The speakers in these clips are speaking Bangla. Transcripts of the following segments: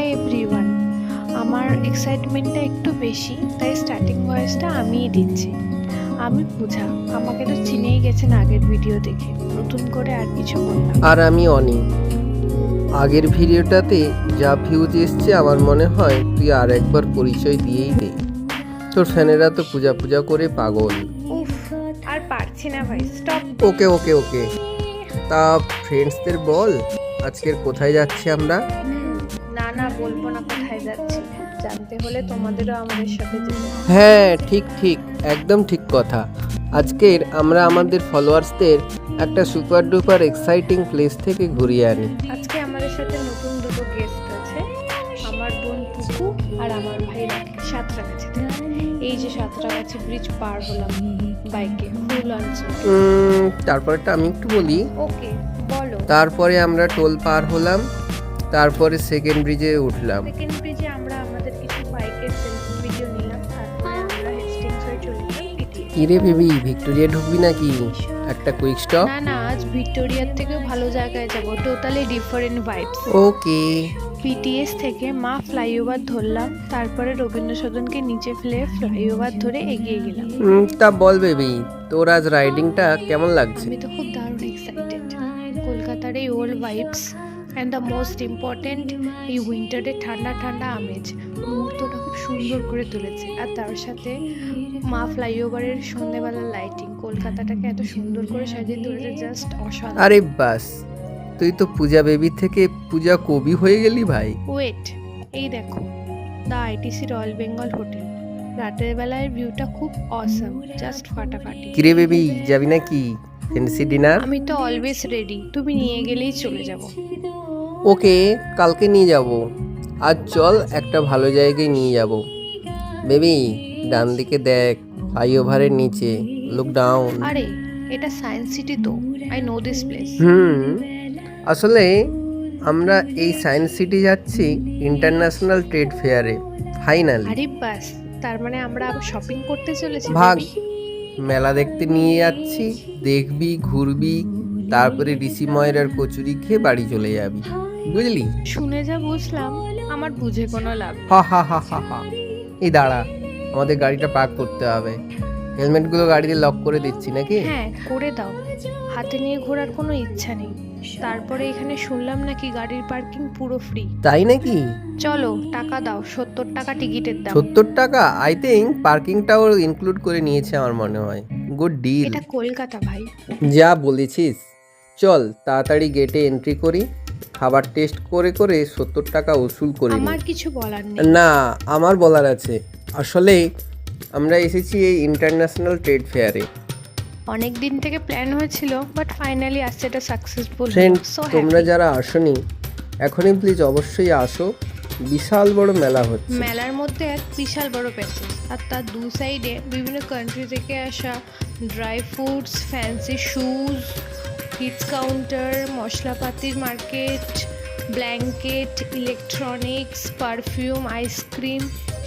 Hi everyone. আমার এক্সাইটমেন্টটা একটু বেশি, তাই স্টার্টিং ভয়েসটা আমিই দিচ্ছি। আমি পূজা, আমাকে তো চিনেই গেছেন আগের ভিডিও দেখে, নতুন করে আর কিছু বললাম। আর আমি অনি। আগের ভিডিওটাতে যা ভিউজ এসছে আমার মনে হয় তুই আর একবার পরিচয় দিয়েই দে। তোর ফ্যানেরা তো পূজা পূজা করে পাগল। উফ, আর পারছি না ভাই, স্টপ। ওকে ওকে ওকে, তা ফ্রেন্ডসদের বল আজকের কোথায় যাচ্ছি আমরা। না না, বলবো না কোথায় যাচ্ছি, জানতে হলে তোমাদেরও আমাদের সাথে যেতে হবে। হ্যাঁ ঠিক ঠিক, একদম ঠিক কথা। আজকের আমরা আমাদের ফলোয়ার্সদের একটা সুপার ডুপার এক্সাইটিং প্লেস থেকে ঘুরিয়ে আনি। আজকে আমাদের সাথে নতুন দুটো গেস্ট আছে, আমার বোন পুকু আর আমার ভাই রাকিব। সাঁতরাগাছি থেকে, এই যে সাঁতরাগাছি ব্রিজ পার হলাম বাইকে, ফুল লঞ্চ। তারপরটা আমি একটু বলি। ওকে বলো। তারপরে আমরা টোল পার হলাম, তারপরে সেকেন্ড ব্রিজে উঠলাম। সেকেন্ড ব্রিজে আমরা আমাদের কিছু বাইকের সেলফি ভিডিও নিলাম, তারপরে আমরা হেস্টিংস হয়ে চলে গেলাম পিটিএস। কিরে বেবি, ভিক্টোরিয়া ঢুকবি নাকি? একটা কুইক স্টপ। না না, আজ ভিক্টোরিয়ার থেকেও ভালো জায়গায় যাব, টোটালি ডিফারেন্ট ভাইবস। ওকে। পিটিএস থেকে মা ফ্লাইওভার ধরলাম, তারপরে রবীন্দ্র সদনকে নিচে ফেলে ফ্লাইওভার ধরে এগিয়ে গেলাম। তা বল বেবি, তোর আজ রাইডিংটা কেমন লাগছে? আমি তো খুব দারুণ এক্সাইটেড। কলকাতার এই old vibes and the most important, এই উইন্টারে ঠান্ডা ঠান্ডা আমেজ মুহূর্তটা খুব সুন্দর করে তুলেছে। আর তার সাথে মা ফ্লাইওভারের সন্ধ্যেবেলার লাইটিং কলকাতাটাকে এত সুন্দর করে সাজিয়ে তুলেছে, জাস্ট অসাধারণ। আরে বাস, তুই তো পূজা বেবি থেকে পূজা কবি হয়ে গেলি ভাই। ওয়েট, এই দেখো the ITC royal Bengal hotel. রাতের বেলায় ভিউটা খুব অসাম, জাস্ট ফাটাফাটি। কিরে বেবি, যাবি নাকি ফ্যান্সি ডিনার? আমি তো অলওয়েজ রেডি, তুমি নিয়ে গেলেই চলে যাব। ওকে, কালকে নিয়ে যাব। আজ চল একটা ভালো জায়গায় নিয়ে যাব। বেবি ডান দিকে দেখ, ফ্লাইওভারের নিচে, লুক ডাউন। আরে এটা সায়েন্স সিটি তো, আই নো দিস প্লেস। আসলে আমরা এই সায়েন্স সিটি যাচ্ছি ইন্টারন্যাশনাল ট্রেড ফেয়ারে ফাইনালি। আরে বাস, তার মানে আমরা আবার শপিং করতে চলেছি। ভাগ, baby। মেলা দেখতে নিয়ে যাচ্ছি, দেখবি ঘুরবি, তারপরে ঋষি ময়রার কচুরি খেয়ে বাড়ি চলে যাবি, বুঝলি? শুনে যা বুঝলাম, আমার বুঝে কোনো লাভ নেই। হা হা হা হা হা। এই দাঁড়া, আমাদের গাড়িটা পার্ক করতে হবে। হেলমেটগুলো গাড়িতে লক করে দিচ্ছি নাকি? হ্যাঁ করে দাও, হাতে নিয়ে ঘোরার কোনো ইচ্ছা নেই। তারপরে এখানে শুনলাম নাকি গাড়ির পার্কিং পুরো ফ্রি। তাই নাকি? চলো টাকা দাও, 70 টাকা টিকিটের দাম। 70 টাকা? আই থিঙ্ক পার্কিংটাও ইনক্লুড করে নিয়েছে আমার মনে হয়। Good deal. এটা কলকাতা ভাই। যা বলেছিস। চল তাড়াতাড়ি গেটে এন্ট্রি করি, খাবার টেস্ট করে করে 70 টাকা উসুল করে নিই। আমার কিছু বলার নেই। না, আমার বলার আছে। আসলে আমরা এসেছি এই ইন্টারন্যাশনাল ট্রেড ফেয়ারে। অনেক দিন থেকে প্ল্যান হয়েছিল, বাট ফাইনালি আসছে এটা সাকসেসফুল। ফ্রেন্ড, তোমরা যারা আসোনি এখনই প্লিজ অবশ্যই আসো। বিশাল বড় মেলা হচ্ছে। মেলার মধ্যে এক বিশাল বড় প্যাসেজ, আর তার দু সাইডে বিভিন্ন কান্ট্রি থেকে আসা dry fruits, fancy shoes, kids counter, মশলাপাতির market, blanket, electronics, perfume, ice cream.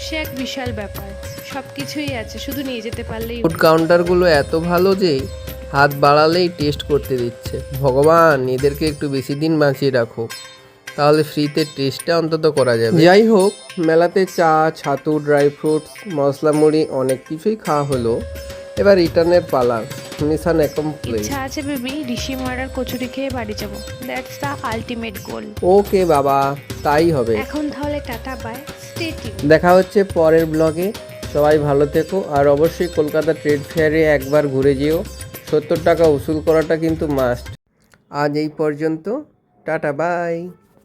সে এক বিশাল ব্যাপার, সব কিছুই আছে, শুধু নিয়ে যেতে পারলেই। ফুড কাউন্টারগুলো এত ভালো যে হাত বাড়ালেই টেস্ট করতে দিচ্ছে। ভগবান, এদেরকে একটু বেশি দিন বাঁচিয়ে রাখো, তাহলে ফ্রিতে টেস্টটা অন্তত করা যাবে। যাই হোক, মেলাতে চা, ছাতু, ড্রাই ফ্রুটস, মশলা মুড়ি অনেক কিছুই খাওয়া হলো। এবার রিটার্নের পালা। Mission accomplish. ইচ্ছা আছে বেবি, ঋষি ময়রার কচুরি খেয়ে বাড়ি যাবো। That's the ultimate goal. Okay বাবা, তাই হবে। এখন তাহলে টাটা, বাই, স্টে টিউন। দেখা হচ্ছে পরের ব্লগে। সবাই ভালো থেকো, আর অবশ্যই কলকাতা ট্রেড ফেয়ারে একবার ঘুরে যেও। 70 টাকা উসুল করাটা কিন্তু মাস্ট। আজ এই পর্যন্ত, টাটা বাই।